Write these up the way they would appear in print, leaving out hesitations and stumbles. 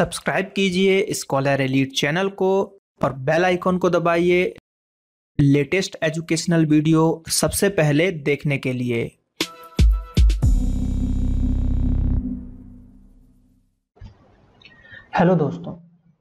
Subscribe कीजिए scholar elite channel को और बेल आइकॉन को दबाइए लेटेस्ट एजुकेशनल वीडियो सबसे पहले देखने के लिए। हेलो दोस्तों,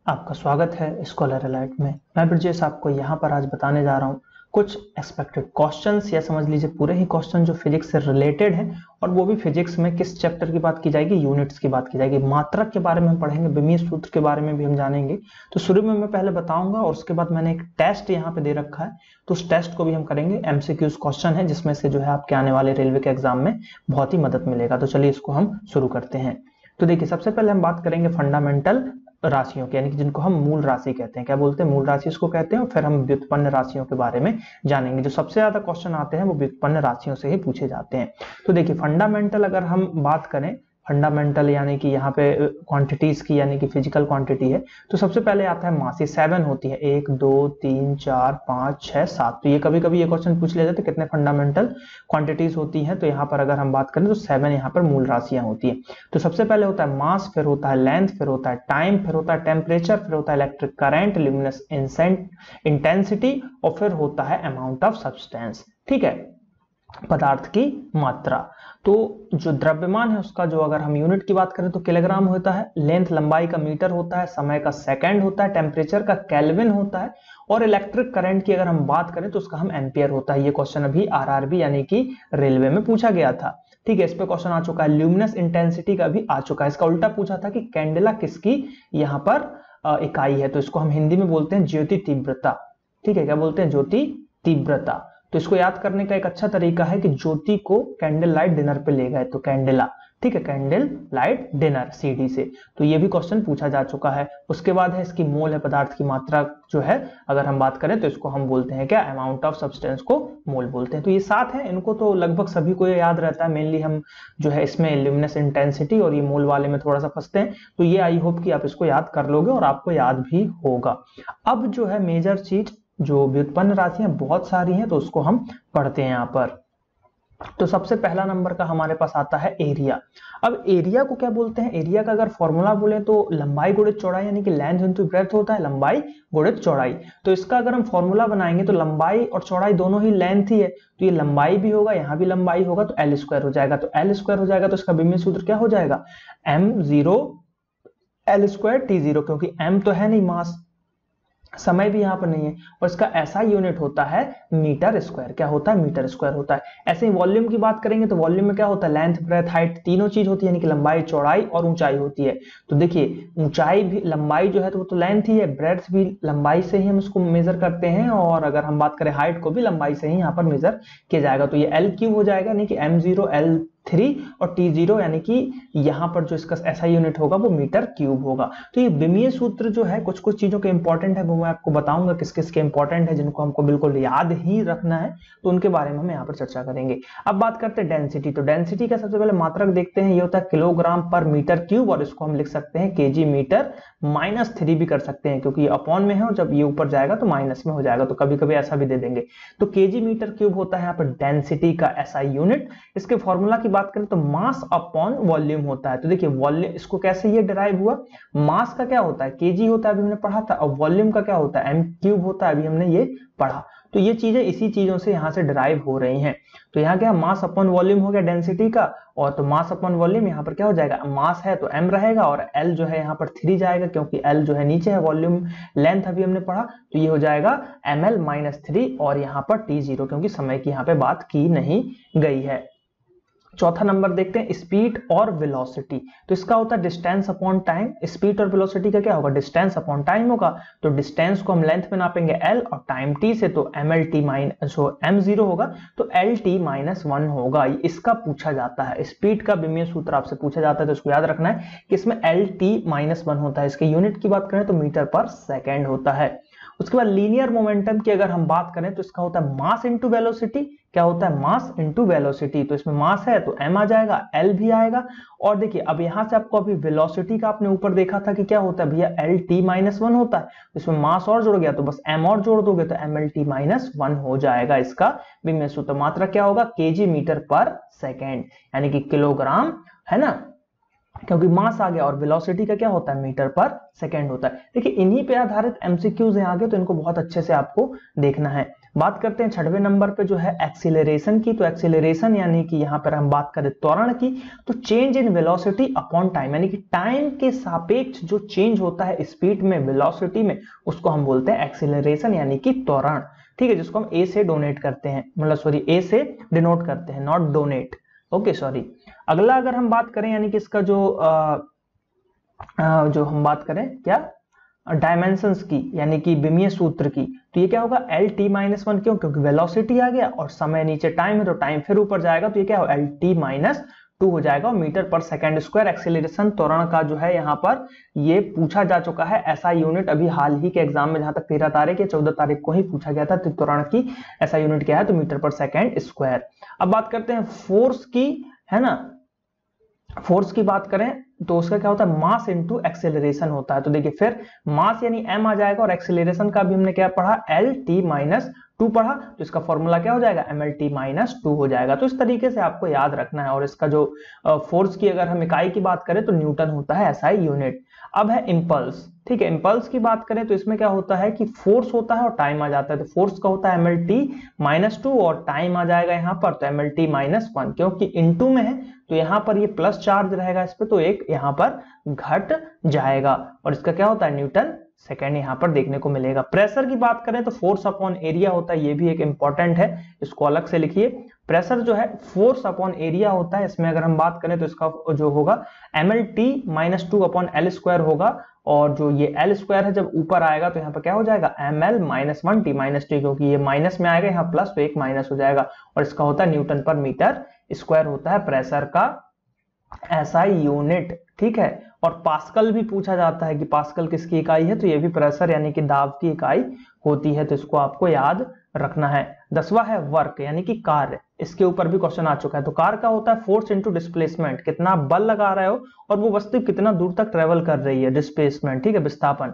आपका स्वागत है स्कॉलर एलाइट में। मैं ब्रजेश आपको यहाँ पर आज बताने जा रहा हूँ कुछ एक्सपेक्टेड क्वेश्चंस या समझ लीजिए पूरे ही क्वेश्चन जो फिजिक्स से रिलेटेड हैं, और वो भी फिजिक्स में किस चैप्टर की बात की जाएगी, यूनिट्स की बात की जाएगी। मात्रक के बारे में हम पढ़ेंगे, विमीय सूत्र के बारे में भी हम जानेंगे। तो शुरू में मैं पहले बताऊंगा और उसके बाद मैंने एक टेस्ट यहाँ पे दे रखा है, तो उस टेस्ट को भी हम करेंगे। एमसीक्यूज क्वेश्चन है जिसमें से जो है आपके आने वाले रेलवे के एग्जाम में बहुत ही मदद मिलेगा। तो चलिए इसको हम शुरू करते हैं। तो देखिए, सबसे पहले हम बात करेंगे फंडामेंटल राशियों की, यानी कि जिनको हम मूल राशि कहते हैं। क्या बोलते हैं? मूल राशि इसको कहते हैं। और फिर हम व्युत्पन्न राशियों के बारे में जानेंगे। जो सबसे ज्यादा क्वेश्चन आते हैं वो व्युत्पन्न राशियों से ही पूछे जाते हैं। तो देखिए, फंडामेंटल अगर हम बात करें, फंडामेंटल यानी कि यहाँ पे क्वांटिटीज की, यानी कि फिजिकल क्वांटिटी है, तो सबसे पहले आता है मास। ये 7 होती है, 1 2 3 4 5 6 7। तो ये कभी कभी ये क्वेश्चन पूछ लिया जाता है कितने फंडामेंटल क्वांटिटीज होती हैं। तो यहाँ पर अगर हम बात करें तो 7 यहाँ पर मूल राशियां होती है। तो सबसे पहले होता है मास, फिर होता है लेंथ, फिर होता है टाइम, फिर होता है टेम्परेचर, फिर होता है इलेक्ट्रिक करंट, ल्यूमिनस इंटेंसिटी, और फिर होता है अमाउंट ऑफ सब्सटेंस। ठीक है, पदार्थ की मात्रा। तो जो द्रव्यमान है उसका जो अगर हम यूनिट की बात करें तो किलोग्राम होता है, लेंथ लंबाई का मीटर होता है, समय का सेकंड होता है, टेम्परेचर का केल्विन होता है, और इलेक्ट्रिक करंट की अगर हम बात करें तो उसका हम एम्पियर होता है। ये क्वेश्चन अभी आरआरबी यानी कि रेलवे में पूछा गया था। ठीक है, इस पे क्वेश्चन आ चुका है। ल्यूमिनस इंटेंसिटी का भी आ चुका है। इसका उल्टा पूछा था कि कैंडेला किसकी यहाँ पर इकाई है, तो इसको हम हिंदी में बोलते हैं ज्योति तीव्रता। ठीक है, क्या बोलते हैं? ज्योति तीव्रता। तो इसको याद करने का एक अच्छा तरीका है कि ज्योति को कैंडल लाइट डिनर पे ले गए, तो कैंडेला। ठीक है, कैंडल लाइट डिनर सीडी से। तो ये भी क्वेश्चन पूछा जा चुका है। उसके बाद है इसकी मोल है, पदार्थ की मात्रा जो है अगर हम बात करें तो इसको हम बोलते हैं क्या? अमाउंट ऑफ सब्सटेंस को मोल बोलते हैं। तो ये 7 है, इनको तो लगभग सभी को याद रहता है। मेनली हम जो है इसमें ल्यूमिनस इंटेंसिटी और ये मोल वाले में थोड़ा सा फंसते हैं। तो ये आई होप कि आप इसको याद कर लोगे और आपको याद भी होगा। अब जो है मेजर चीज, जो व्युत्पन्न राशियां बहुत सारी हैं, तो उसको हम पढ़ते हैं यहाँ पर। तो सबसे पहला नंबर का हमारे पास आता है एरिया। अब एरिया को क्या बोलते हैं? एरिया का अगर फॉर्मूला बोले तो लंबाई गुणित चौड़ाई, यानी कि लेंथ इनटू ब्रेड्थ होता है, लंबाई गुणित चौड़ाई। तो इसका अगर हम फॉर्मूला बनाएंगे तो लंबाई और चौड़ाई दोनों ही लेंथ ही है, तो ये लंबाई भी होगा, यहाँ भी लंबाई होगा, तो एल स्क्वायर हो जाएगा। तो एल स्क्वायर हो जाएगा तो इसका विमीय सूत्र क्या हो जाएगा? m0 एल स्क्वायर t0, क्योंकि m तो है नहीं मास, समय भी यहां पर नहीं है, और इसका ऐसा यूनिट होता है मीटर स्क्वायर। क्या होता है? मीटर स्क्वायर होता है। ऐसे ही वॉल्यूम की बात करेंगे तो वॉल्यूम में क्या होता है? लेंथ ब्रेथ हाइट तीनों चीज होती है, यानी कि लंबाई चौड़ाई और ऊंचाई होती है। तो देखिए, ऊंचाई भी, लंबाई जो है तो वो तो लेंथ ही है, ब्रेथ भी लंबाई से ही हम इसको मेजर करते हैं, और अगर हम बात करें हाइट को भी लंबाई से ही यहाँ पर मेजर किया जाएगा। तो ये एल क्यूब हो जाएगा, यानी कि m0 L3 और T0, यानी कि यहां पर जो इसका ऐसा यूनिट होगा वो मीटर क्यूब होगा। तो ये विमीय सूत्र जो है कुछ कुछ चीजों के इंपॉर्टेंट है, वो मैं आपको बताऊंगा किस किस के इंपॉर्टेंट है, जिनको हमको बिल्कुल याद ही रखना है, तो उनके बारे में हम यहाँ पर चर्चा करेंगे। अब बात करते हैं डेंसिटी। तो डेंसिटी का सबसे पहले मात्रक देखते हैं, ये होता है किलोग्राम पर मीटर क्यूब, और इसको हम लिख सकते हैं केजी मीटर -3 भी कर सकते हैं, क्योंकि ये अपॉन में है और जब ये ऊपर जाएगा तो माइनस में हो जाएगा, तो कभी कभी ऐसा भी दे देंगे। तो केजी मीटर क्यूब होता है यहाँ पर डेंसिटी का ऐसा यूनिट। इसके फॉर्मूला की बात करें तो मास अपॉन वॉल्यूम होता है। तो देखिए, वॉल्यूम, इसको कैसे ये डिराइव हुआ? मास का क्या होता है? केजी होता है, अभी हमने पढ़ा था, और वॉल्यूम का क्या होता है? एम क्यूब होता है, अभी हमने ये पढ़ा। तो ये चीजें इसी चीजों से यहां से डिराइव हो रही हैं। तो यहाँ क्या, मास अपॉन वॉल्यूम हो गया डेंसिटी का, और तो मास अपॉन वॉल्यूम यहाँ पर क्या हो जाएगा? मास है तो m रहेगा, और l जो है यहाँ पर 3 जाएगा, क्योंकि l जो है नीचे है, वॉल्यूम लेंथ अभी हमने पढ़ा, तो ये हो जाएगा ml -3, और यहाँ पर t0, क्योंकि समय की यहाँ पे बात की नहीं गई है। चौथा नंबर देखते हैं, स्पीड और वेलोसिटी। तो इसका होता है डिस्टेंस अपॉन टाइम। स्पीड और वेलोसिटी का क्या होगा? डिस्टेंस अपॉन टाइम होगा। तो डिस्टेंस को हम लेंथ में नापेंगे l, और टाइम t से, तो mlt m0 होगा, तो lt -1 होगा। इसका पूछा जाता है। स्पीड का विमीय सूत्र आपसे पूछा जाता है, तो इसको याद रखना है कि इसमें lt -1 होता है। इसके यूनिट की बात करें तो मीटर पर सेकेंड होता है। उसके बाद लीनियर मोमेंटम की अगर हम बात करें तो इसका होता है मास इंटू वेलोसिटी। क्या होता है? Mass into velocity. तो इसमें मास है तो m आ जाएगा, l भी आएगा, और देखिए अब यहां से आपको अभी वेलोसिटी का आपने ऊपर देखा था कि क्या होता है भैया? lt -1 होता है। इसमें मास और जुड़ गया तो बस m और जोड़ दोगे तो mlt -1 हो जाएगा इसका विमीय सूत्र। मात्रा क्या होगा? केजी मीटर पर सेकेंड, यानी कि किलोग्राम, है ना, क्योंकि मास आ गया और वेलोसिटी का क्या होता है, मीटर पर सेकेंड होता है। देखिए इन्हीं पे आधारित एमसीक्यूज हैं आगे, तो इनको बहुत अच्छे से आपको देखना है। बात करते हैं 6वें नंबर पे जो है एक्सीलरेशन की। तो एक्सीलरेशन यानी कि यहां पर हम बात करें त्वरण की, तो change in velocity upon time, यानी कि टाइम के सापेक्ष जो चेंज होता है स्पीड में, वेलोसिटी में, उसको हम बोलते हैं एक्सीलरेशन यानी कि त्वरण। ठीक है, जिसको हम ए से डोनेट करते हैं, मतलब सॉरी ए से डिनोट करते हैं, नॉट डोनेट। Okay sorry. अगला अगर हम बात करें यानी कि इसका जो हम बात करें क्या, डायमेंशंस की, यानी कि विमीय सूत्र की, तो ये क्या होगा एल टी माइनस वन। क्यों? क्योंकि वेलोसिटी आ गया और समय नीचे टाइम है, तो टाइम फिर ऊपर जाएगा, तो ये क्या हो एल टी माइनस टू हो जाएगा। मीटर पर सेकेंड स्क्वायर एक्सीलरेशन त्वरण का जो है यहाँ पर ये पूछा जा चुका है। ऐसा यूनिट अभी हाल ही के एग्जाम में, जहां तक 13 तारीख या 14 तारीख को ही पूछा गया था, तो त्वरण की ऐसा यूनिट क्या है, तो मीटर पर सेकेंड स्क्वायर। अब बात करते हैं फोर्स की, है ना। फोर्स की बात करें तो उसका क्या होता है, मास इनटू एक्सेलरेशन होता है। तो देखिए फिर मास यानी m आ जाएगा, और एक्सेलरेशन का भी हमने क्या पढ़ा, एल टी माइनस टू पढ़ा, तो इसका फॉर्मूला क्या हो जाएगा, M L T minus two हो जाएगा। तो इस तरीके से आपको याद रखना है। और इसका जो फोर्स की अगर हम इकाई की बात करें तो न्यूटन होता है एसआई यूनिट। अब है इंपल्स। ठीक है, इंपल्स की बात करें तो इसमें क्या होता है कि फोर्स होता है और टाइम आ जाता है। तो फोर्स का होता है M L T minus two, और टाइम आ जाएगा यहाँ पर तो M L T minus one. क्योंकि इनटू में है तो यहाँ पर ये प्लस चार्ज रहेगा इस पे, तो एक यहाँ पर घट जाएगा, और इसका क्या होता है न्यूटन सेकेंड यहाँ पर देखने को मिलेगा। प्रेशर की बात करें तो फोर्स अपॉन एरिया होता है, ये भी एक इंपॉर्टेंट है, इसको अलग से लिखिए। प्रेशर जो है फोर्स अपॉन एरिया होता है। इसमें अगर हम बात करें तो इसका जो होगा M L T minus two upon L square होगा, और जो ये एल स्क्वायर है जब ऊपर आएगा तो यहाँ पर क्या हो जाएगा M L minus one T minus T, क्योंकि ये माइनस में आएगा यहाँ प्लस, तो एक माइनस हो जाएगा, और इसका होता है न्यूटन पर मीटर स्क्वायर होता है प्रेशर का एसआई यूनिट। ठीक है, और पास्कल भी पूछा जाता है कि पास्कल किसकी इकाई है, तो ये भी प्रेशर यानी कि दाब की इकाई होती है, तो इसको आपको याद रखना है। 10वां है वर्क यानी कि कार्य। इसके ऊपर भी क्वेश्चन आ चुका है। तो कार्य का होता है फोर्स इनटू डिस्प्लेसमेंट, कितना बल लगा रहे हो और वो वस्तु कितना दूर तक ट्रेवल कर रही है, डिस्प्लेसमेंट। ठीक है, विस्थापन।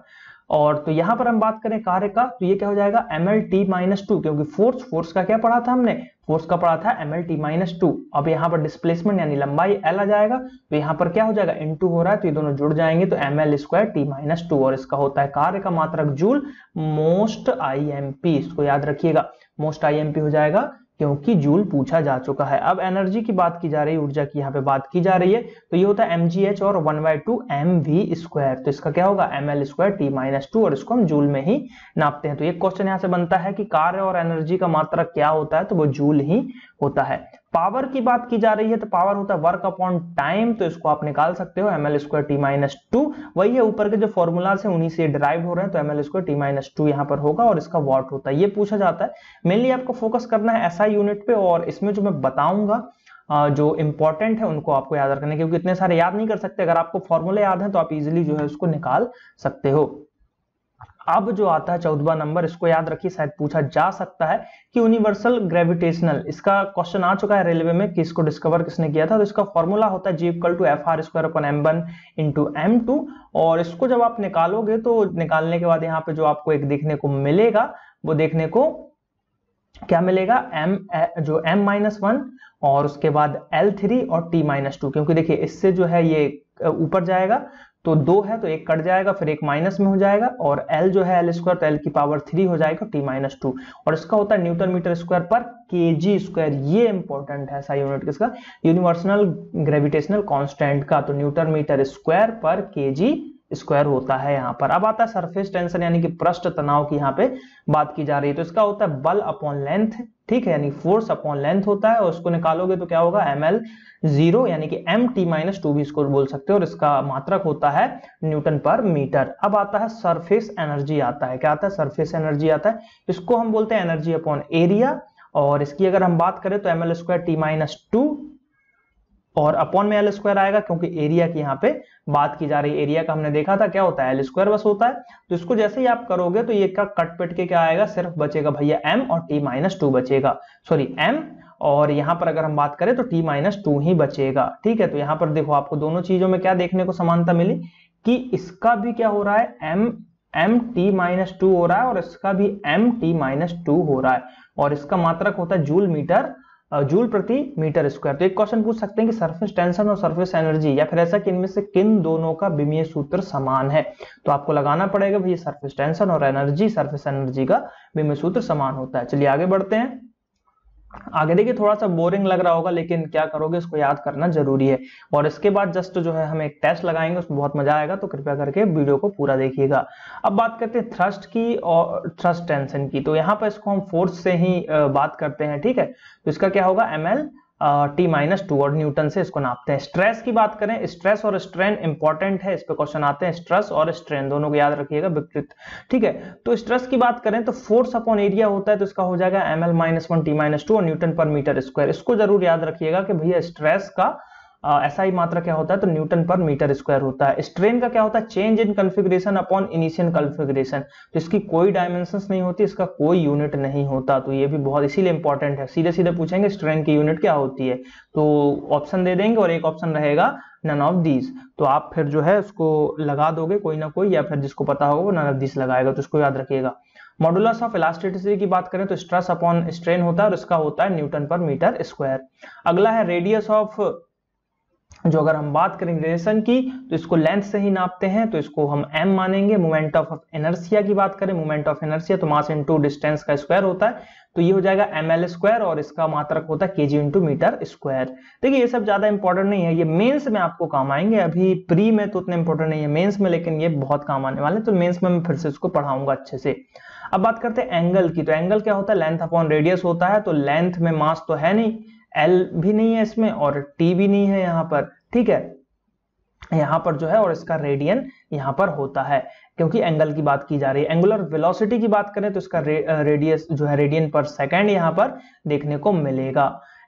और तो यहां पर हम बात करें कार्य का, तो ये क्या हो जाएगा M L T minus two, क्योंकि फोर्स का क्या पढ़ा था हमने, फोर्स का पढ़ा था M L T minus two. अब यहाँ पर डिस्प्लेसमेंट यानी लंबाई एल आ जाएगा, तो यहाँ पर क्या हो जाएगा इनटू हो रहा है, तो ये दोनों जुड़ जाएंगे, तो M L square T minus two. और इसका होता है कार्य का मात्रक joule, most I M P, इसको याद रखिएगा, मोस्ट आई एम पी हो जाएगा, क्योंकि जूल पूछा जा चुका है। अब एनर्जी की बात की जा रही है, ऊर्जा की यहाँ पे बात की जा रही है, तो ये होता है mgh और 1/2 mv स्क्वायर। तो इसका क्या होगा ml square t minus two, और इसको हम जूल में ही नापते हैं। तो ये क्वेश्चन यहाँ से बनता है कि कार्य और एनर्जी का मात्रक क्या होता है, तो वो जूल ही होता है। पावर की बात की जा रही है तो पावर होता है वर्क अपॉन टाइम, तो इसको आप निकाल सकते हो ml square T minus to, वही है ऊपर के जो फॉर्मूलाज है उन्हीं से डिराइव हो रहे हैं, तो ml square T minus to यहाँ पर होगा, और इसका वॉट होता है। ये पूछा जाता है, मेनली आपको फोकस करना है एसआई यूनिट पे, और इसमें जो मैं बताऊंगा जो इंपॉर्टेंट है उनको आपको याद रखना है, क्योंकि इतने सारे याद नहीं कर सकते। अगर आपको फॉर्मूले याद है तो आप इजिली जो है उसको निकाल सकते हो। अब जो आता है 14वां नंबर, इसको याद रखिए, शायद पूछा जा सकता है कि यूनिवर्सल ग्रेविटेशनल, इसका क्वेश्चन आ चुका है रेलवे में कि इसको डिस्कवर किसने किया था। तो इसका फॉर्मूला होता है G equal to F R square upon m1 into m2, और इसको जब आप निकालोगे तो निकालने के बाद यहाँ पे जो आपको एक देखने को मिलेगा, वो देखने को क्या मिलेगा, जो m माइनस वन और उसके बाद L3 और t माइनस टू, क्योंकि देखिए इससे जो है ये ऊपर जाएगा तो दो है तो एक कट जाएगा, फिर एक माइनस में हो जाएगा, और L जो है L स्क्वायर, तो L की पावर 3 हो जाएगा t माइनस टू, और इसका होता है न्यूटन मीटर स्क्वायर पर केजी स्क्वायर। ये इंपॉर्टेंट है, ऐसा यूनिट किसका, यूनिवर्सल ग्रेविटेशनल कांस्टेंट का, तो न्यूटन मीटर स्क्वायर पर केजी स्क्वायर होता है यहाँ पर। अब आता है सरफेस टेंशन यानी कि पृष्ठ तनाव की यहाँ पे बात की जा रही है, तो इसका होता है बल अपॉन लेंथ। ठीक है, यानी फोर्स अपॉन लेंथ होता है, और उसको निकालोगे तो क्या होगा ml जीरो, यानी कि m t माइनस टू भी इसको बोल सकते हो, और इसका मात्रक होता है न्यूटन पर मीटर। अब आता है सरफेस एनर्जी, आता है क्या आता है, सरफेस एनर्जी आता है, इसको हम बोलते हैं एनर्जी अपॉन एरिया, और इसकी अगर हम बात करें तो ml square T minus two, और अपॉन में एल स्क्वायर आएगा, क्योंकि एरिया की यहाँ पे बात की जा रही है। एरिया का हमने देखा था क्या होता है, एल स्क्वायर बस होता है। तो इसको जैसे ही आप करोगे तो ये का कट पिट के क्या आएगा, सिर्फ बचेगा भैया m और t माइनस टू बचेगा, सॉरी m, और यहाँ पर अगर हम बात करें तो t माइनस टू ही बचेगा। ठीक है, तो यहाँ पर देखो आपको दोनों चीजों में क्या देखने को समानता मिली कि इसका भी क्या हो रहा है, m t माइनस टू हो रहा है, और इसका भी m t माइनस टू हो रहा है, और इसका मात्रक होता है जूल मीटर जूल प्रति मीटर स्क्वायर। तो एक क्वेश्चन पूछ सकते हैं कि सरफेस टेंशन और सरफेस एनर्जी, या फिर ऐसा कि इनमें से किन दोनों का विमीय सूत्र समान है। तो आपको लगाना पड़ेगा भैया सरफेस टेंशन और एनर्जी, सरफेस एनर्जी का विमीय सूत्र समान होता है। चलिए आगे बढ़ते हैं। आगे देखिए थोड़ा सा बोरिंग लग रहा होगा, लेकिन क्या करोगे, इसको याद करना जरूरी है। और इसके बाद जस्ट जो है हम एक टेस्ट लगाएंगे, उसमें बहुत मजा आएगा, तो कृपया करके वीडियो को पूरा देखिएगा। अब बात करते हैं थ्रस्ट की और थ्रस्ट टेंशन की। तो यहाँ पर इसको हम फोर्स से ही बात करते हैं, ठीक है। तो इसका क्या होगा, ml T-2 और न्यूटन से इसको नापते हैं। स्ट्रेस की बात करें, स्ट्रेस और स्ट्रेन इंपॉर्टेंट है, इस पे क्वेश्चन आते हैं। स्ट्रेस और स्ट्रेन दोनों को याद रखिएगा, विपरीत, ठीक है। तो स्ट्रेस की बात करें तो फोर्स अपॉन एरिया होता है, तो इसका हो जाएगा ml-1 T-2 और न्यूटन पर मीटर स्क्वायर। इसको जरूर याद रखिएगा कि भैया स्ट्रेस का SI मात्रा क्या होता है, तो न्यूटन पर मीटर स्क्वायर होता है। स्ट्रेन का क्या होता है, change in configuration upon initial configuration. तो इसकी कोई डायमेंशंस नहीं होती, इसका कोई यूनिट नहीं होता। तो ये भी बहुत इसीलिए इंपॉर्टेंट है। सीधे सीधे पूछेंगे स्ट्रेन की यूनिट क्या होती है, तो ऑप्शन दे देंगे और एक ऑप्शन रहेगा नन ऑफ दीज। तो आप फिर जो है उसको लगा दोगे कोई ना कोई, या फिर जिसको पता होगा वो नन ऑफ दीज लगाएगा। तो इसको याद रखिएगा। मॉडुलस ऑफ इलास्टिसिटी की बात करें तो स्ट्रेस अपॉन स्ट्रेन होता है और इसका होता है न्यूटन पर मीटर स्क्वायर। अगला है रेडियस ऑफ, जो अगर हम बात करें रिलेशन की तो इसको लेंथ से ही नापते हैं, तो इसको हम m मानेंगे। मोमेंट ऑफ इनर्शिया की बात करें, मोमेंट ऑफ इनर्शिया तो मास इनटू डिस्टेंस का स्क्वायर होता है, तो ये हो जाएगा ml स्क्वायर और इसका मात्रक होता है kg इंटू मीटर स्क्वायर। देखिए ये सब ज्यादा इंपॉर्टेंट नहीं है, ये मेंस में आपको काम आएंगे, अभी प्री में तो उतने इंपॉर्टेंट नहीं है, मेंस में लेकिन ये बहुत काम आने वाले हैं। तो मेंस में मैं फिर से इसको पढ़ाऊंगा अच्छे से। अब बात करते हैं एंगल की। तो एंगल क्या होता है, लेंथ अपॉन रेडियस होता है। तो लेंथ में मास तो है नहीं, L भी नहीं है इसमें और T भी नहीं है यहाँ पर, ठीक है, यहाँ पर जो है, और इसका रेडियन यहाँ पर होता है, क्योंकि एंगल की बात की जा रही है। एंगुलर वेलोसिटी की बात करें तो इसका रेडियस जो है रेडियन पर सेकंड यहाँ पर देखने को मिलेगा।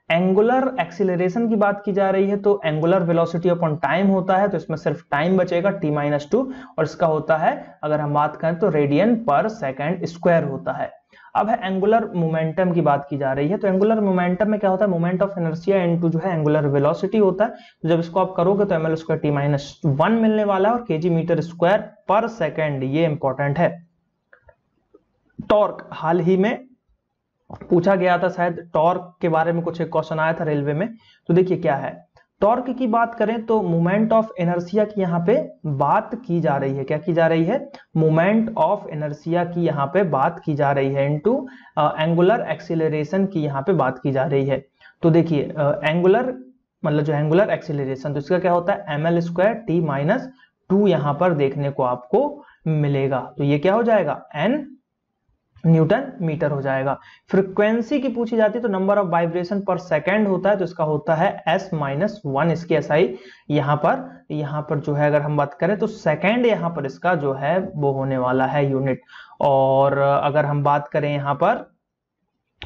एंगुलर एक्सीलरेशन की बात की जा रही है तो एंगुलर वेलोसिटी अपॉन टाइम होता है, तो इसमें सिर्फ टाइम बचेगा T-2 और इसका होता है, अगर हम बात करें तो रेडियन पर सेकंड स्क्वायर होता है। अब है एंगुलर मोमेंटम की बात की जा रही है। तो एंगुलर मोमेंटम में क्या होता है, मोमेंट ऑफ इनर्शिया इनटू जो है एंगुलर वेलोसिटी होता है। तो जब इसको आप करोगे तो ml स्क्वायर T-1 मिलने वाला है और kg मीटर स्क्वायर पर सेकंड, ये इंपॉर्टेंट है। टॉर्क हाल ही में पूछा गया था, शायद टॉर्क के बारे में कुछ एक क्वेश्चन आया था रेलवे में। तो देखिए क्या है, टॉर्क की बात करें तो मोमेंट ऑफ इनर्शिया की यहाँ पे बात की जा रही है। क्या की जा रही है, मोमेंट ऑफ इनर्शिया की यहाँ पे बात की जा रही है इनटू एंगुलर एक्सीलरेशन की यहाँ पे बात की जा रही है। तो देखिए एंगुलर मतलब जो एंगुलर एक्सीलरेशन, तो इसका क्या होता है ml स्क्वायर T-2 यहाँ पर देखने को आपको मिलेगा। तो ये क्या हो जाएगा, n न्यूटन मीटर हो जाएगा। फ्रीक्वेंसी की पूछी जाती है तो नंबर ऑफ वाइब्रेशन पर सेकंड होता है, तो इसका होता है S-1। इसकी SI यहाँ पर जो है अगर हम बात करें तो सेकंड यहाँ पर इसका जो है वो होने वाला है यूनिट। और अगर हम बात करें यहाँ पर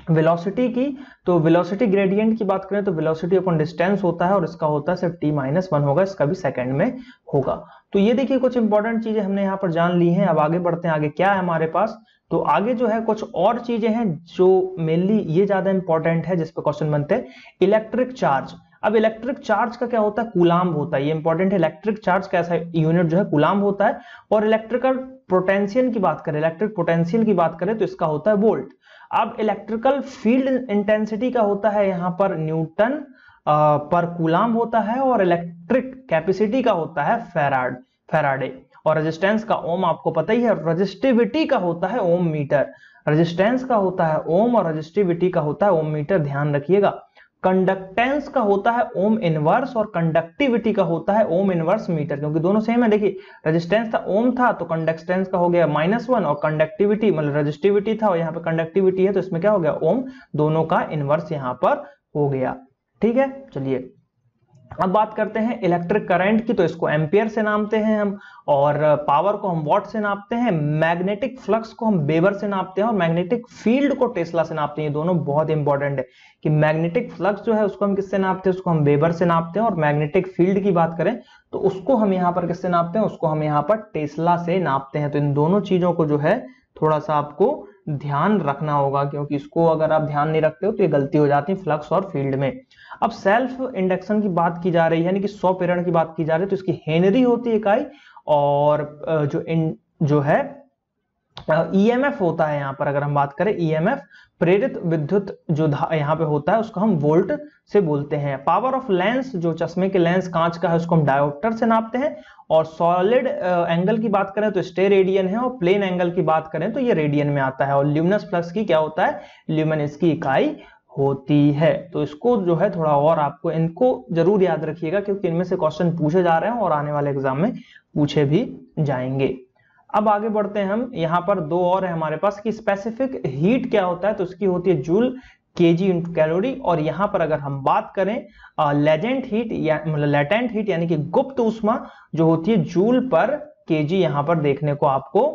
वेलोसिटी की, तो वेलोसिटी ग्रेडियंट की बात करें तो वेलोसिटी अपॉन डिस्टेंस होता है और इसका होता है सिर्फ T-1 होगा, इसका भी सेकंड में होगा। तो ये देखिए कुछ इंपॉर्टेंट चीजें हमने यहाँ पर जान ली हैं। अब आगे बढ़ते हैं, आगे क्या है हमारे पास, तो आगे जो है कुछ और चीजें हैं जो मेनली ये ज्यादा इंपॉर्टेंट है, जिस पे क्वेश्चन बनते हैं। Electric charge. अब इलेक्ट्रिक चार्ज का क्या होता है, कूलाम्ब होता है, ये इंपॉर्टेंट है। इलेक्ट्रिक चार्ज का ऐसा यूनिट जो है कूलाम्ब होता है। और इलेक्ट्रिकल पोटेंशियल की बात करें, इलेक्ट्रिक पोटेंशियल की बात करें तो इसका होता है वोल्ट। अब इलेक्ट्रिकल फील्ड इंटेंसिटी का होता है यहाँ पर न्यूटन पर कूलाम्ब होता है, और इलेक्ट्रिक कैपेसिटी का होता है फैराडे। और रेजिस्टेंस का ओम आपको पता ही है, रेजिस्टिविटी का होता है ओम मीटर। रेजिस्टेंस का होता है ओम और रेजिस्टिविटी का होता है ओम मीटर, ध्यान रखिएगा। कंडक्टेंस का होता है ओम इनवर्स और कंडक्टिविटी का होता है ओम इनवर्स मीटर, क्योंकि दोनों सेम है। देखिए रेजिस्टेंस था ओम था तो कंडक्टेंस का हो गया -1, और कंडक्टिविटी मतलब रेजिस्टिविटी था और यहाँ पे कंडक्टिविटी है तो इसमें क्या हो गया, ओम, दोनों का इनवर्स यहाँ पर हो गया। ठीक है, चलिए अब बात करते हैं इलेक्ट्रिक करंट की। तो इसको एम्पियर से नापते हैं हम, और पावर को हम वॉट से नापते हैं। मैग्नेटिक फ्लक्स को हम वेबर से नापते हैं, और मैग्नेटिक फील्ड को टेस्ला से नापते हैं। ये दोनों बहुत इंपॉर्टेंट है कि मैग्नेटिक फ्लक्स जो है उसको हम किससे नापते हैं, उसको हम वेबर से नापते हैं। और मैग्नेटिक फील्ड की बात करें तो उसको हम यहाँ पर किससे नापते हैं, उसको हम यहाँ पर टेस्ला से नापते हैं। तो इन दोनों चीजों को जो है थोड़ा सा आपको ध्यान रखना होगा, क्योंकि इसको अगर आप ध्यान नहीं रखते हो तो ये गलती हो जाती है फ्लक्स और फील्ड में। अब सेल्फ इंडक्शन की बात की जा रही है, यानी कि स्व प्रेरण की बात की जा रही है, तो इसकी हेनरी होती है इकाई, और जो है ईएमएफ होता है यहाँ पर, अगर हम बात करें ईएमएफ प्रेरित विद्युत जो यहाँ पे होता है उसको हम वोल्ट से बोलते हैं। पावर ऑफ लेंस, जो चश्मे के लेंस कांच का है उसको हम डायोप्टर से नापते हैं। और सॉलिड एंगल की बात करें तो स्टेरेडियन है, और प्लेन एंगल की बात करें तो ये रेडियन में आता है। और ल्यूमिनस फ्लक्स की क्या होता है, ल्यूमिन इसकी इकाई होती है। तो इसको जो है थोड़ा और आपको इनको जरूर याद रखिएगा, क्योंकि इनमें से क्वेश्चन पूछे जा रहे हैं और आने वाले एग्जाम में पूछे भी जाएंगे। अब आगे बढ़ते हैं हम, यहाँ पर दो और है हमारे पास कि स्पेसिफिक हीट क्या होता है, तो उसकी होती है जूल केजी इंटू कैलोरी। और यहाँ पर अगर हम बात करें लेजेंट हीट या मतलब लेटेंट हीट यानी कि गुप्त ऊष्मा जो होती है जूल पर केजी यहाँ पर देखने को आपको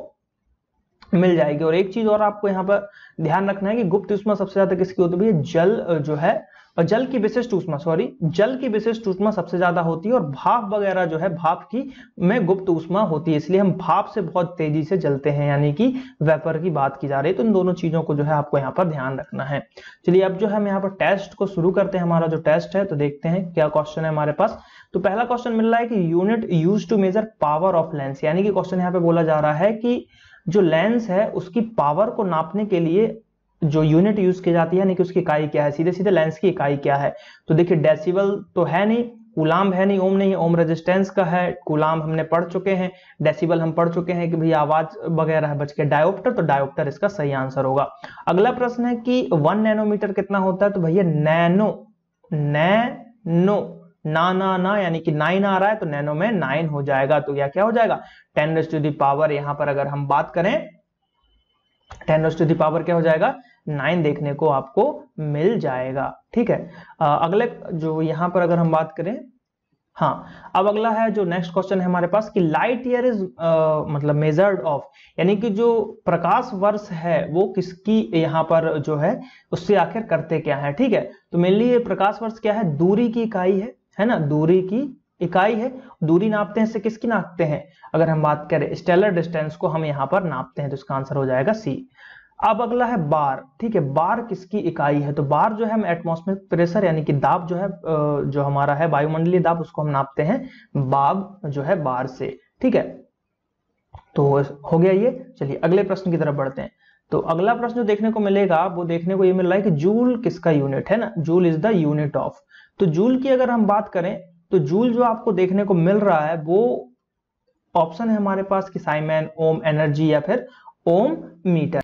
मिल जाएगी। और एक चीज और आपको यहाँ पर ध्यान रखना है कि गुप्त ऊष्मा सबसे ज्यादा किसकी होती है, जल जो है, जल की विशिष्ट ऊष्मा, जल की विशिष्ट ऊष्मा सबसे ज्यादा होती है। और भाप वगैरह जो है भाप की में गुप्त ऊष्मा होती है, इसलिए हम भाप से बहुत तेजी से जलते हैं, यानी कि वेपर की बात की जा रही है। तो इन दोनों चीजों को जो है आपको यहाँ पर ध्यान रखना है। चलिए अब जो है हम यहाँ पर टेस्ट को शुरू करते हैं, हमारा जो टेस्ट है, तो देखते हैं क्या क्वेश्चन है हमारे पास। तो पहला क्वेश्चन मिल रहा है कि unit use to measure power of lens, यानी कि क्वेश्चन यहाँ पे बोला जा रहा है कि जो लेंस है उसकी पावर को नापने के लिए जो यूनिट यूज की जाती है, यानी कि उसकी इकाई क्या है, सीधे सीधे लेंस की इकाई क्या है। तो देखिए डेसिबल तो है नहीं, कूलाम है नहीं, ओम नहीं है, ओम रेजिस्टेंस का है, कूलाम हमने पढ़ चुके हैं, डेसिबल हम पढ़ चुके हैं कि भैया आवाज वगैरह है। बच के डायोप्टर, तो डायोप्टर इसका सही आंसर होगा। अगला प्रश्न है कि 1 नैनोमीटर कितना होता है, तो भैया नैनो, नैनो ना यानी कि 9 आ रहा है तो नैनो में 9 हो जाएगा। तो क्या हो जाएगा 10⁻⁴। यहां पर अगर हम बात करें 10⁻⁴ क्या हो जाएगा 9 देखने को आपको मिल जाएगा। ठीक है, अगले जो यहां पर अगर हम बात करें, हाँ अब अगला है जो नेक्स्ट क्वेश्चन है हमारे पास कि लाइट ईयर इज मतलब मेजर्ड ऑफ, यानी कि जो प्रकाश वर्ष है वो किसकी यहाँ पर जो है उससे आखिर करते क्या है। ठीक है, तो मेनली ये प्रकाश वर्ष क्या है, दूरी की इकाई है ना, दूरी की इकाई है। दूरी नापते हैं, इससे किसकी नापते हैं, अगर हम बात करें स्टेलर डिस्टेंस को हम यहाँ पर नापते हैं, तो इसका आंसर हो जाएगा सी। अब अगला है बार। ठीक है, बार किसकी इकाई है, तो बार जो है हम एटमॉस्फेरिक प्रेशर यानी कि दाब जो है जो हमारा है वायुमंडलीय दाब, उसको हम नापते हैं बाब जो है बार से। ठीक है, तो हो गया ये। चलिए अगले प्रश्न की तरफ बढ़ते हैं। तो अगला प्रश्न जो देखने को मिलेगा वो देखने को ये मिल रहा है कि जूल किसका यूनिट है ना, joule is the unit of. तो जूल की अगर हम बात करें तो जूल जो आपको देखने को मिल रहा है वो ऑप्शन है हमारे पास कि साइमन, ओम एनर्जी या फिर ओम मीटर।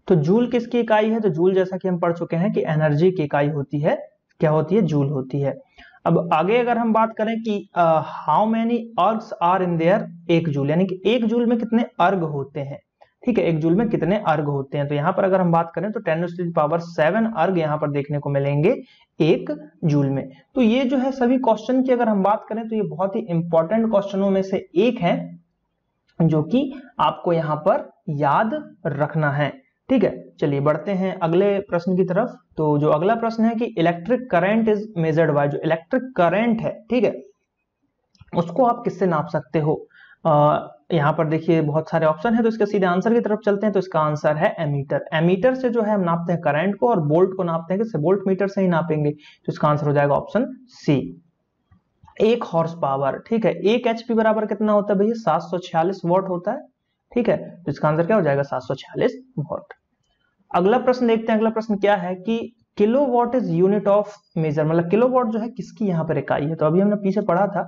तो जूल किसकी इकाई है, तो जूल जैसा कि हम पढ़ चुके हैं कि एनर्जी की इकाई होती है, क्या होती है, जूल होती है। अब आगे अगर हम बात करें कि how many ergs are in there 1 joule, यानी कि 1 जूल में कितने अर्ग होते हैं। ठीक है, 1 जूल में कितने अर्ग होते हैं, तो यहाँ पर अगर हम बात करें तो 10⁻⁷ अर्ग यहाँ पर देखने को मिलेंगे 1 जूल में। तो ये जो है सभी क्वेश्चन की अगर हम बात करें तो ये बहुत ही इंपॉर्टेंट क्वेश्चनों में से एक है जो कि आपको यहाँ पर याद रखना है। ठीक है, चलिए बढ़ते हैं अगले प्रश्न की तरफ। तो जो अगला प्रश्न है कि electric current is measured by, जो इलेक्ट्रिक करंट है, ठीक है, उसको आप किससे नाप सकते हो। यहाँ पर देखिए बहुत सारे ऑप्शन है, तो इसके सीधे आंसर की तरफ चलते हैं। तो इसका आंसर है एमीटर। एमीटर से जो है हम नापते हैं करंट को, और बोल्ट को नापते हैं किससे, वोल्ट मीटर से ही नापेंगे। तो इसका आंसर हो जाएगा ऑप्शन सी। 1 horse power. ठीक है, 1 HP बराबर कितना होता है भैया, 746 वॉट होता है। ठीक है, तो इसका आंसर क्या हो जाएगा 746 वॉट। अगला प्रश्न देखते हैं। अगला प्रश्न क्या है कि kilowatt is unit of measure, मतलब किलोवाट जो है किसकी यहाँ पर इकाई है। तो अभी हमने पीछे पढ़ा था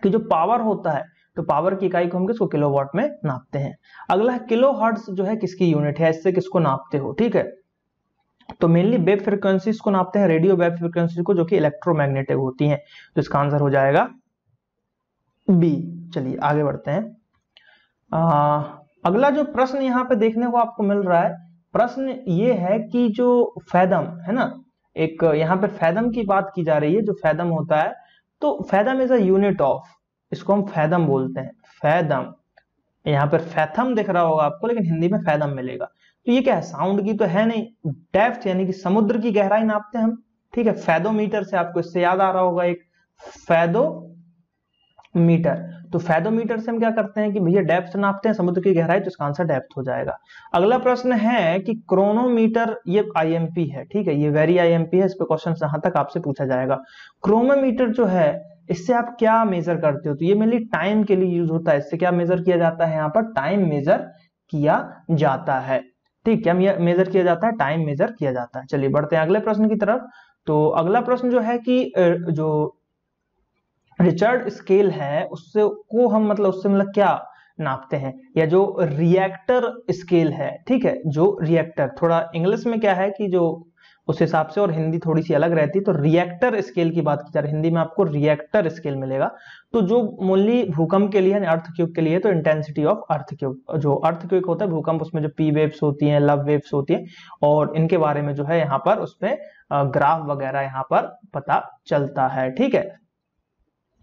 कि जो पावर होता है तो पावर की इकाई को हम किसको किलोवाट में नापते हैं। अगला है किलो हर्ट्ज जो है किसकी यूनिट है, इससे किसको नापते हो। ठीक है, तो मेनली वेव फ्रीक्वेंसीज को नापते हैं, रेडियो वेव फ्रीक्वेंसी को, जो कि इलेक्ट्रोमैग्नेटिक होती हैं। तो इसका आंसर हो जाएगा बी। चलिए आगे बढ़ते हैं। अगला जो प्रश्न यहाँ पे देखने को आपको मिल रहा है, प्रश्न ये है कि जो फैदम है ना, एक यहाँ पे फैदम की बात की जा रही है। जो फैदम होता है, तो fathom is a unit of, इसको हम फैदम बोलते हैं, फैदम। यहाँ पर फैथम दिख रहा होगा आपको, लेकिन हिंदी में फैदम मिलेगा। तो ये क्या है, साउंड की तो है नहीं, डेप्थ यानी कि समुद्र की गहराई नापते हैं हम। ठीक है, फैदोमीटर से आपको इससे याद आ रहा होगा एक फैदोमीटर। तो फैदोमीटर से हम क्या करते हैं कि भैया डेप्थ नापते हैं, समुद्र की गहराई, तो इसका आंसर डेप्थ हो जाएगा। अगला प्रश्न है कि क्रोनोमीटर, ये IMP है। ठीक है, ये वेरी IMP है, इस पे क्वेश्चन जहां तक आपसे पूछा जाएगा। क्रोनोमीटर जो है इससे आप क्या मेजर करते हो, तो ये मेनली टाइम के लिए यूज होता है। इससे क्या मेजर किया जाता है, यहाँ पर टाइम मेजर किया जाता है। ठीक, क्या मेजर किया जाता है? टाइम मेजर किया जाता है। चलिए बढ़ते हैं अगले प्रश्न की तरफ। तो अगला प्रश्न जो है कि जो रिचर्ड स्केल है उससे को हम मतलब उससे मतलब क्या नापते हैं, या जो रिएक्टर स्केल है, ठीक है, जो रिएक्टर, थोड़ा इंग्लिश में क्या है कि जो उस हिसाब से और हिंदी थोड़ी सी अलग रहती है, तो रिएक्टर स्केल की बात की जा रही है, हिंदी में आपको रिएक्टर स्केल मिलेगा। तो जो मूलली भूकंप के लिए अर्थक्वेक के लिए तो इंटेंसिटी ऑफ अर्थक्वेक, जो अर्थक्वेक होता है भूकंप, उसमें जो पी वेव्स होती हैं, लव वेव्स होती हैं, और इनके बारे में जो है यहाँ पर उसमें ग्राफ वगैरह यहाँ पर पता चलता है। ठीक है,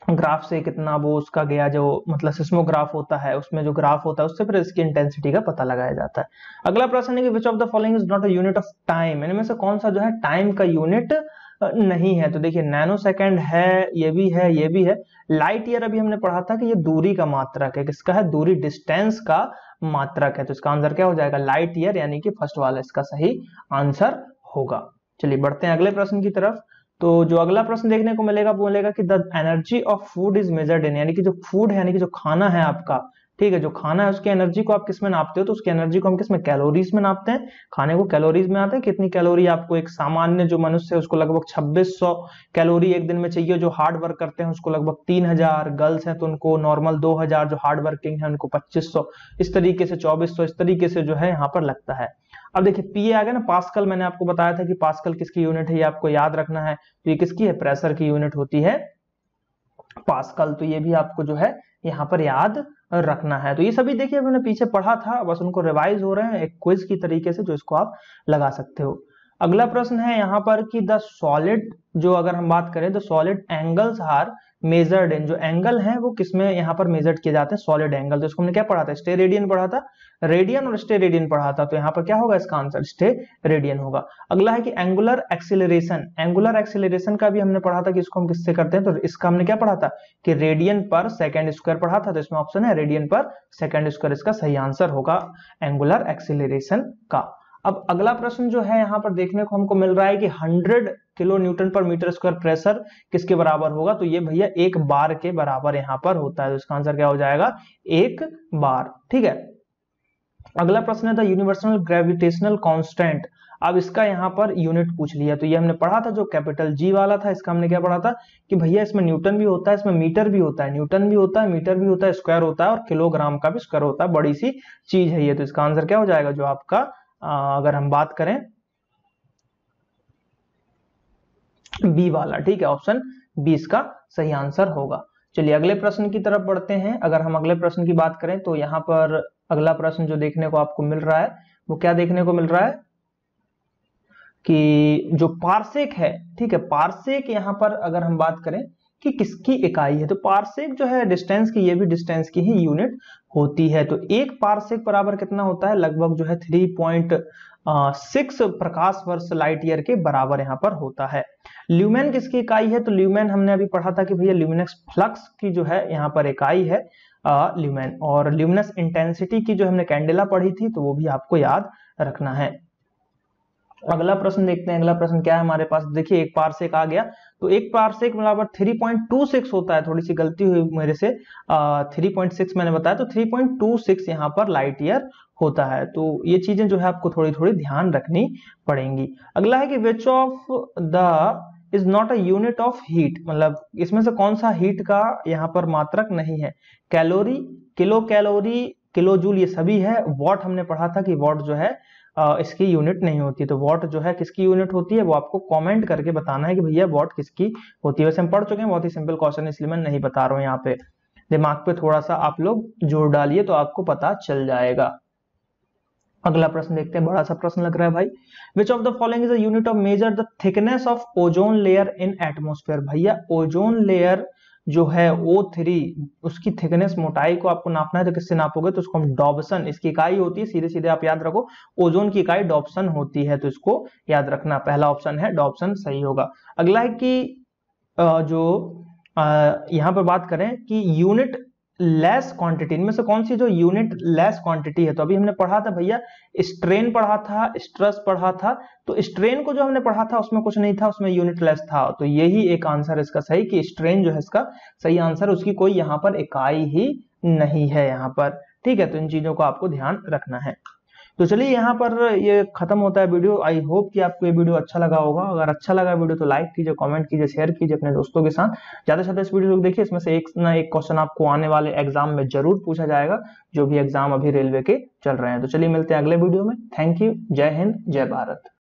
ग्राफ से कितना वो उसका गया, जो मतलब सिस्मोग्राफ होता है उसमें जो ग्राफ होता है उससे फिर इसकी इंटेंसिटी का पता लगाया जाता है। अगला प्रश्न है कि which of the following is not a unit of time, इनमें से कौन सा जो है टाइम का यूनिट नहीं है। तो देखिए नैनो सेकेंड है, ये भी है, ये भी है। लाइट ईयर अभी हमने पढ़ा था कि ये दूरी का मात्रक है, किसका है? दूरी, डिस्टेंस का मात्रक है। तो इसका आंसर क्या हो जाएगा? लाइट ईयर, यानी कि फर्स्ट वाला इसका सही आंसर होगा। चलिए बढ़ते हैं अगले प्रश्न की तरफ। तो जो अगला प्रश्न देखने को मिलेगा वो मिलेगा कि the energy of food is measured in, यानी कि जो फूड है, यानी कि जो खाना है आपका, ठीक है, जो खाना है उसकी एनर्जी को आप किस में नापते हो? तो उसकी एनर्जी को हम किस में? कैलोरीज में नापते हैं। खाने को कैलोरीज में आते हैं। कितनी कैलोरी आपको, एक सामान्य जो मनुष्य है उसको लगभग 2600 कैलोरी एक दिन में चाहिए। जो हार्ड वर्क करते हैं उसको लगभग 3000, गर्ल्स हैं तो उनको नॉर्मल 2000, जो हार्ड वर्किंग है उनको 2500, इस तरीके से 2400, इस तरीके से जो है यहाँ पर लगता है। अब देखिए पीए आ गया ना, पास्कल, मैंने आपको बताया था कि पास्कल किसकी यूनिट है, ये आपको याद रखना है। तो ये किसकी है? प्रेशर की यूनिट होती है पास्कल। तो ये भी आपको जो है यहाँ पर याद रखना है। तो ये सभी देखिए मैंने पीछे पढ़ा था, बस उनको रिवाइज हो रहे हैं एक क्विज की तरीके से, जो इसको आप लगा सकते हो। अगला प्रश्न है यहाँ पर कि द सॉलिड, जो अगर हम बात करें the solid angles are measured in, जो एंगल है वो किसमें यहाँ पर मेजर्ड किए जाते हैं? Solid angle. तो इसको हमने क्या पढ़ा था? स्टे रेडियन पढ़ा था, रेडियन और स्टे रेडियन पढ़ा था। तो यहाँ पर क्या होगा? इसका आंसर स्टे रेडियन होगा। अगला है कि एंगुलर एक्सीलरेशन, एंगुलर एक्सीलरेशन का भी हमने पढ़ा था कि इसको हम किससे करते हैं? तो इसका हमने क्या पढ़ा था कि रेडियन पर सेकेंड स्क्वायर पढ़ा था। तो इसमें ऑप्शन है रेडियन पर सेकेंड स्क्वायर, इसका सही आंसर होगा एंगुलर एक्सीलरेशन का। अब अगला प्रश्न जो है यहाँ पर देखने को हमको मिल रहा है कि 100 किलो न्यूटन पर मीटर स्क्वायर प्रेशर किसके बराबर होगा? तो ये भैया एक बार के बराबर यहाँ पर होता है। तो इसका आंसर क्या हो जाएगा? एक बार। ठीक है, अगला प्रश्न है द यूनिवर्सल ग्रेविटेशनल कांस्टेंट। अब इसका यहाँ पर यूनिट पूछ लिया। तो ये हमने पढ़ा था जो कैपिटल जी वाला था, इसका हमने क्या पढ़ा था कि भैया इसमें न्यूटन भी होता है, इसमें मीटर भी होता है, न्यूटन भी होता है, मीटर भी होता है, स्क्वायर होता है और किलोग्राम का भी स्क्वायर होता है। बड़ी सी चीज है ये। तो इसका आंसर क्या हो जाएगा? जो आपका अगर हम बात करें बी वाला, ठीक है, ऑप्शन बी इसका सही आंसर होगा। चलिए अगले प्रश्न की तरफ बढ़ते हैं। अगर हम अगले प्रश्न की बात करें तो यहाँ पर अगला प्रश्न जो देखने को आपको मिल रहा है वो क्या देखने को मिल रहा है कि जो पारसेक है, ठीक है, पारसेक यहाँ पर अगर हम बात करें कि किसकी इकाई है, तो पारसेक जो है डिस्टेंस की, ये भी डिस्टेंस की ही यूनिट होती है। तो एक पारसेक बराबर कितना होता है? लगभग जो है 3.6 प्रकाश वर्ष लाइट ईयर के बराबर यहाँ पर होता है। ल्यूमेन किसकी इकाई है? तो ल्यूमेन हमने अभी पढ़ा था कि भैया ल्यूमिनस फ्लक्स की जो है यहाँ पर इकाई है ल्यूमेन। और ल्यूमिनस इंटेंसिटी की जो हमने कैंडेला पढ़ी थी, तो वो भी आपको याद रखना है। अगला प्रश्न देखते हैं। अगला प्रश्न क्या है हमारे पास? देखिए एक पारसेक आ गया। तो एक पारसेक बराबर 3.26 होता है। थोड़ी सी गलती हुई मेरे से, 3.6 मैंने बताया, तो 3.26 यहाँ पर लाइट ईयर होता है। तो ये चीजें जो है आपको थोड़ी थोड़ी ध्यान रखनी पड़ेंगी। अगला है कि which of the is not a unit of heat, मतलब इसमें से कौन सा हीट का यहाँ पर मात्रक नहीं है? Calorie, kilo calorie, kilo joule, ये सभी है। वॉट हमने पढ़ा था कि वॉट जो है इसकी यूनिट नहीं होती। तो वॉट जो है किसकी यूनिट होती है वो आपको कमेंट करके बताना है कि भैया वॉट किसकी होती है। वैसे हम पढ़ चुके हैं, बहुत ही सिंपल क्वेश्चन, इसलिए मैं नहीं बता रहा हूँ। यहाँ पे दिमाग पे थोड़ा सा आप लोग जोर डालिए तो आपको पता चल जाएगा। अगला प्रश्न देखते हैं, बड़ा सा प्रश्न लग रहा है भाई। Which of the following is a unit of measure the thickness of ozone layer in atmosphere. भैया ओजोन लेयर जो है O3, उसकी थिकनेस, मोटाई को आपको नापना है तो किससे नापोगे? तो उसको हम डॉप्सन, इसकी इकाई होती है, सीधे सीधे आप याद रखो, ओजोन की इकाई डॉप्सन होती है। तो इसको याद रखना, पहला ऑप्शन है डॉप्सन, सही होगा। अगला है कि जो यहाँ पर बात करें कि यूनिट लेस क्वांटिटी, इनमें से कौन सी जो यूनिट लेस क्वांटिटी है? तो अभी हमने पढ़ा था भैया स्ट्रेन पढ़ा था, स्ट्रेस पढ़ा था। तो स्ट्रेन को जो हमने पढ़ा था उसमें कुछ नहीं था, उसमें यूनिट लेस था। तो यही एक आंसर इसका सही कि स्ट्रेन जो है इसका सही आंसर, उसकी कोई यहाँ पर इकाई ही नहीं है यहाँ पर। ठीक है, तो इन चीजों को आपको ध्यान रखना है। तो चलिए यहाँ पर ये खत्म होता है वीडियो। आई होप कि आपको ये वीडियो अच्छा लगा होगा। अगर अच्छा लगा वीडियो तो लाइक कीजिए, कमेंट कीजिए, शेयर कीजिए अपने दोस्तों के साथ। ज्यादा से ज्यादा इस वीडियो को देखिए, इसमें से एक ना एक क्वेश्चन आपको आने वाले एग्जाम में जरूर पूछा जाएगा, जो भी एग्जाम अभी रेलवे के चल रहे हैं। तो चलिए मिलते हैं अगले वीडियो में। Thank you. जय हिंद, जय भारत।